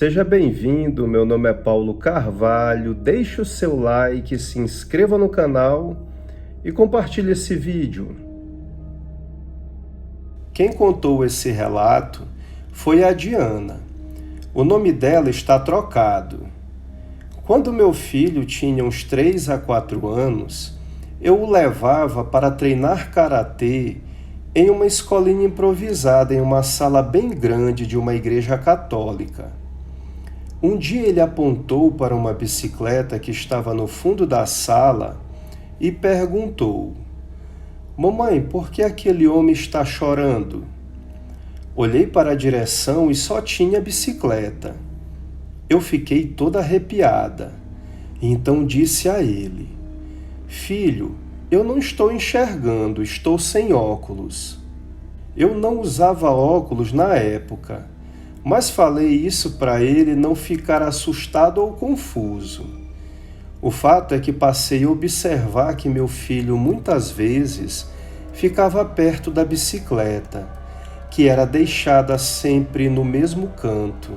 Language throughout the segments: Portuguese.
Seja bem-vindo, meu nome é Paulo Carvalho, deixe o seu like, se inscreva no canal e compartilhe esse vídeo. Quem contou esse relato foi a Diana. O nome dela está trocado. Quando meu filho tinha uns 3 a 4 anos, eu o levava para treinar karatê em uma escolinha improvisada em uma sala bem grande de uma igreja católica. Um dia ele apontou para uma bicicleta que estava no fundo da sala e perguntou: "Mamãe, por que aquele homem está chorando?" Olhei para a direção e só tinha bicicleta. Eu fiquei toda arrepiada. Então disse a ele: "Filho, eu não estou enxergando, estou sem óculos." Eu não usava óculos na época, mas falei isso para ele não ficar assustado ou confuso. O fato é que passei a observar que meu filho muitas vezes ficava perto da bicicleta, que era deixada sempre no mesmo canto.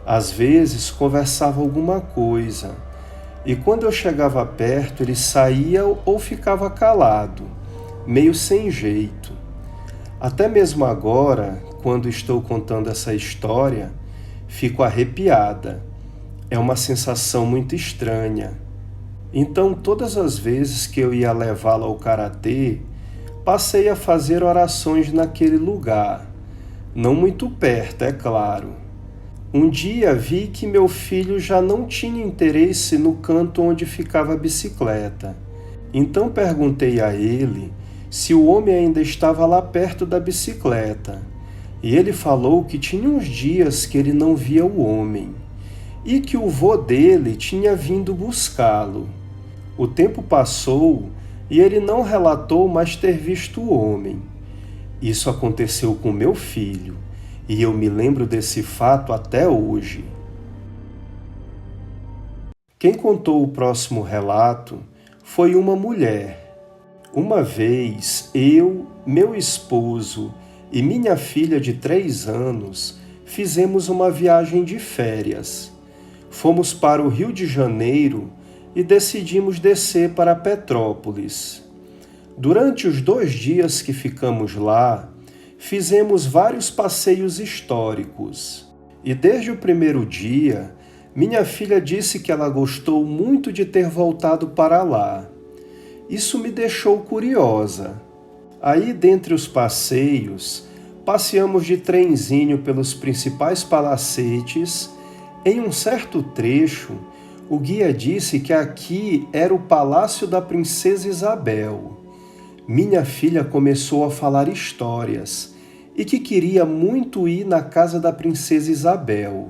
Às vezes conversava alguma coisa, e quando eu chegava perto ele saía ou ficava calado, meio sem jeito. Até mesmo agora, quando estou contando essa história, fico arrepiada. É uma sensação muito estranha. Então, todas as vezes que eu ia levá-la ao karatê, passei a fazer orações naquele lugar. Não muito perto, é claro. Um dia vi que meu filho já não tinha interesse no canto onde ficava a bicicleta. Então perguntei a ele se o homem ainda estava lá perto da bicicleta. E ele falou que tinha uns dias que ele não via o homem e que o vô dele tinha vindo buscá-lo. O tempo passou e ele não relatou mais ter visto o homem. Isso aconteceu com meu filho e eu me lembro desse fato até hoje. Quem contou o próximo relato foi uma mulher. Uma vez, eu, meu esposo e minha filha de 3 anos fizemos uma viagem de férias. Fomos para o Rio de Janeiro e decidimos descer para Petrópolis. Durante os 2 dias que ficamos lá, fizemos vários passeios históricos. E desde o primeiro dia, minha filha disse que ela gostou muito de ter voltado para lá. Isso me deixou curiosa. Aí, dentre os passeios, passeamos de trenzinho pelos principais palacetes. Em um certo trecho, o guia disse que aqui era o Palácio da Princesa Isabel. Minha filha começou a falar histórias e que queria muito ir na casa da Princesa Isabel.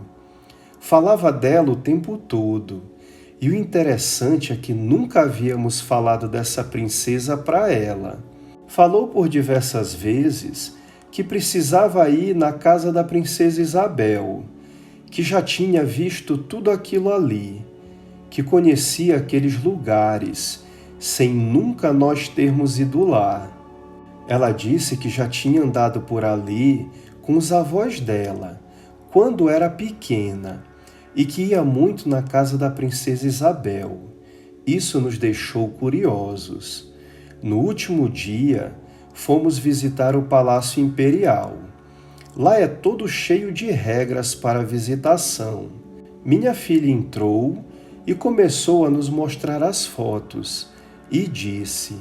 Falava dela o tempo todo. E o interessante é que nunca havíamos falado dessa princesa para ela. Falou por diversas vezes que precisava ir na casa da Princesa Isabel, que já tinha visto tudo aquilo ali, que conhecia aqueles lugares, sem nunca nós termos ido lá. Ela disse que já tinha andado por ali com os avós dela, quando era pequena, e que ia muito na casa da Princesa Isabel. Isso nos deixou curiosos. No último dia, fomos visitar o Palácio Imperial. Lá é todo cheio de regras para a visitação. Minha filha entrou e começou a nos mostrar as fotos e disse: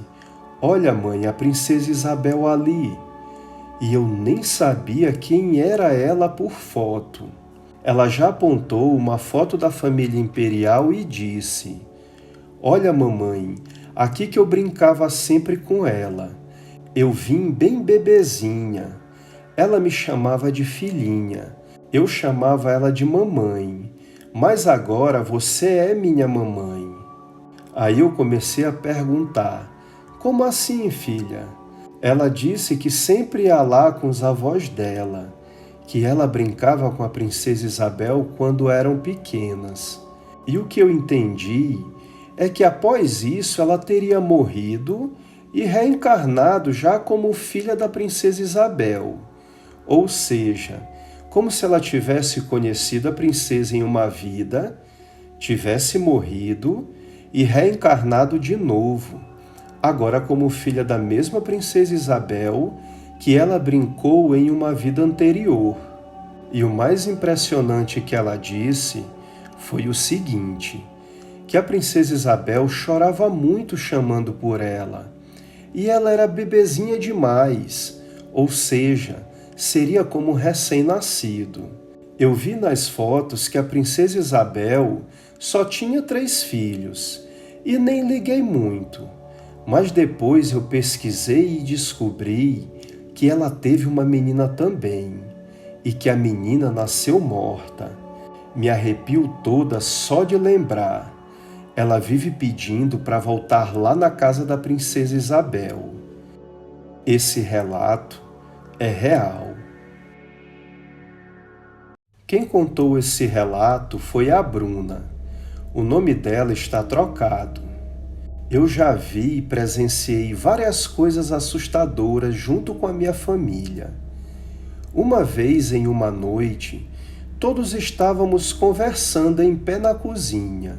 "Olha, mãe, a Princesa Isabel ali." E eu nem sabia quem era ela por foto. Ela já apontou uma foto da família imperial e disse: "Olha, mamãe, aqui que eu brincava sempre com ela. Eu vim bem bebezinha. Ela me chamava de filhinha. Eu chamava ela de mamãe. Mas agora você é minha mamãe." Aí eu comecei a perguntar: "Como assim, filha?" Ela disse que sempre ia lá com os avós dela, que ela brincava com a Princesa Isabel quando eram pequenas. E o que eu entendi é que após isso ela teria morrido e reencarnado já como filha da Princesa Isabel. Ou seja, como se ela tivesse conhecido a princesa em uma vida, tivesse morrido e reencarnado de novo, agora como filha da mesma princesa Isabel que ela brincou em uma vida anterior. E o mais impressionante que ela disse foi o seguinte, que a princesa Isabel chorava muito chamando por ela, e ela era bebezinha demais, ou seja, seria como recém-nascido. Eu vi nas fotos que a princesa Isabel só tinha 3 filhos, e nem liguei muito, mas depois eu pesquisei e descobri que ela teve uma menina também, e que a menina nasceu morta. Me arrepio toda só de lembrar. Ela vive pedindo para voltar lá na casa da princesa Isabel. Esse relato é real. Quem contou esse relato foi a Bruna. O nome dela está trocado. Eu já vi e presenciei várias coisas assustadoras junto com a minha família. Uma vez, em uma noite, todos estávamos conversando em pé na cozinha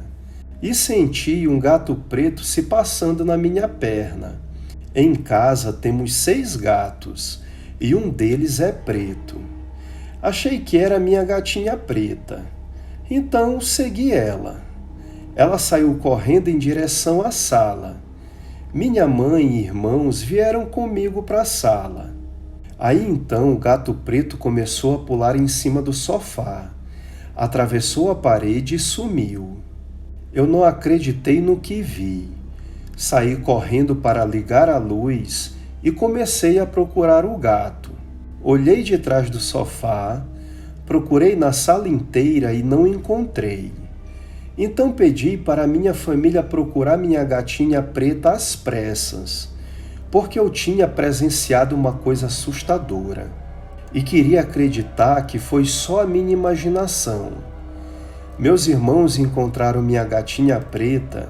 e senti um gato preto se passando na minha perna. Em casa temos 6 gatos e um deles é preto. Achei que era minha gatinha preta, então segui ela. Ela saiu correndo em direção à sala. Minha mãe e irmãos vieram comigo para a sala. Aí então o gato preto começou a pular em cima do sofá, atravessou a parede e sumiu. Eu não acreditei no que vi. Saí correndo para ligar a luz e comecei a procurar o gato. Olhei de trás do sofá, procurei na sala inteira e não encontrei. Então pedi para minha família procurar minha gatinha preta às pressas, porque eu tinha presenciado uma coisa assustadora e queria acreditar que foi só a minha imaginação. Meus irmãos encontraram minha gatinha preta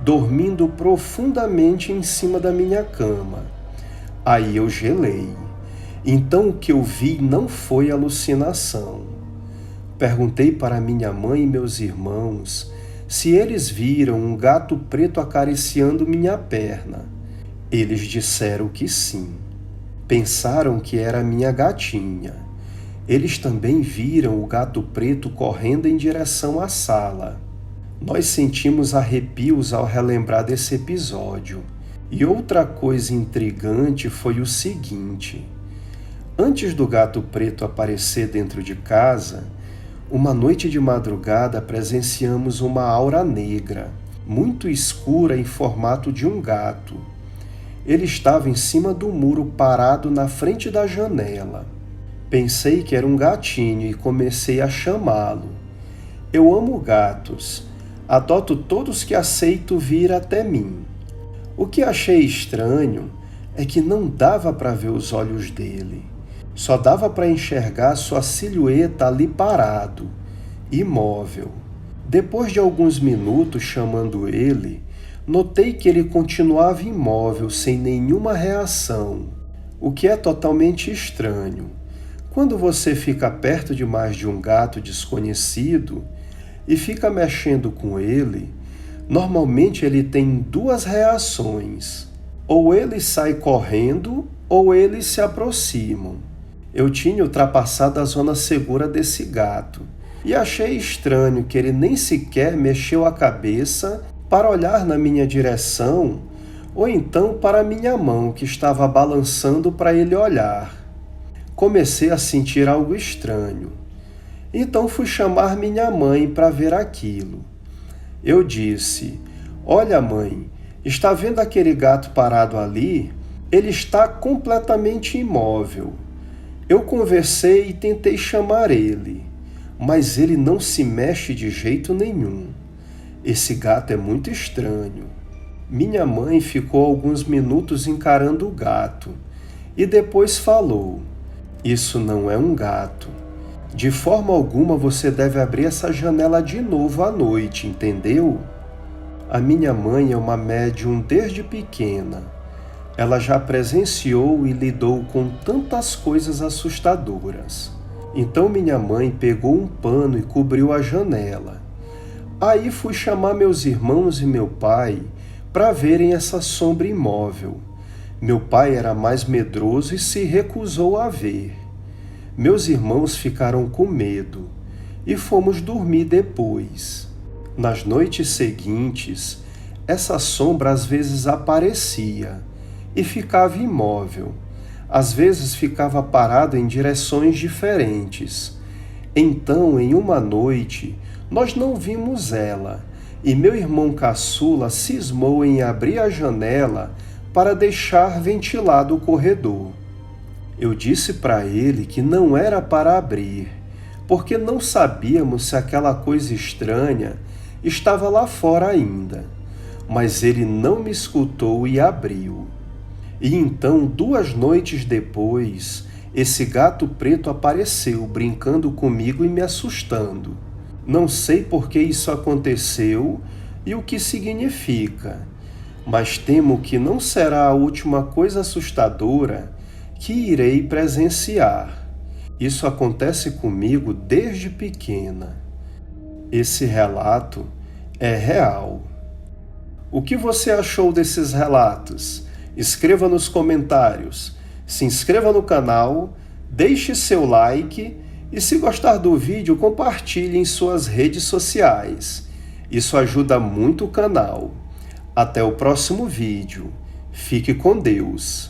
dormindo profundamente em cima da minha cama. Aí eu gelei. Então o que eu vi não foi alucinação. Perguntei para minha mãe e meus irmãos se eles viram um gato preto acariciando minha perna. Eles disseram que sim. Pensaram que era minha gatinha. Eles também viram o gato preto correndo em direção à sala. Nós sentimos arrepios ao relembrar desse episódio. E outra coisa intrigante foi o seguinte: antes do gato preto aparecer dentro de casa, uma noite de madrugada presenciamos uma aura negra, muito escura em formato de um gato. Ele estava em cima do muro parado na frente da janela. Pensei que era um gatinho e comecei a chamá-lo. Eu amo gatos. Adoto todos que aceito vir até mim. O que achei estranho é que não dava para ver os olhos dele. Só dava para enxergar sua silhueta ali parado, imóvel. Depois de alguns minutos chamando ele, notei que ele continuava imóvel, sem nenhuma reação, o que é totalmente estranho. Quando você fica perto demais de um gato desconhecido e fica mexendo com ele, normalmente ele tem 2 reações. Ou ele sai correndo, ou eles se aproximam. Eu tinha ultrapassado a zona segura desse gato e achei estranho que ele nem sequer mexeu a cabeça para olhar na minha direção, ou então para minha mão que estava balançando para ele olhar. Comecei a sentir algo estranho. Então fui chamar minha mãe para ver aquilo. Eu disse: "Olha, mãe, está vendo aquele gato parado ali? Ele está completamente imóvel." Eu conversei e tentei chamar ele, mas ele não se mexe de jeito nenhum. Esse gato é muito estranho. Minha mãe ficou alguns minutos encarando o gato e depois falou: "Isso não é um gato. De forma alguma você deve abrir essa janela de novo à noite, entendeu?" A minha mãe é uma médium desde pequena. Ela já presenciou e lidou com tantas coisas assustadoras. Então minha mãe pegou um pano e cobriu a janela. Aí fui chamar meus irmãos e meu pai para verem essa sombra imóvel. Meu pai era mais medroso e se recusou a ver. Meus irmãos ficaram com medo e fomos dormir depois. Nas noites seguintes, essa sombra às vezes aparecia e ficava imóvel. Às vezes ficava parada em direções diferentes. Então, em uma noite, nós não vimos ela, e meu irmão caçula cismou em abrir a janela para deixar ventilado o corredor. Eu disse para ele que não era para abrir, porque não sabíamos se aquela coisa estranha estava lá fora ainda. Mas ele não me escutou e abriu. E então, 2 noites depois, esse gato preto apareceu, brincando comigo e me assustando. Não sei por que isso aconteceu e o que significa, mas temo que não será a última coisa assustadora que irei presenciar. Isso acontece comigo desde pequena. Esse relato é real. O que você achou desses relatos? Escreva nos comentários. Se inscreva no canal, deixe seu like e, se gostar do vídeo, compartilhe em suas redes sociais. Isso ajuda muito o canal. Até o próximo vídeo. Fique com Deus.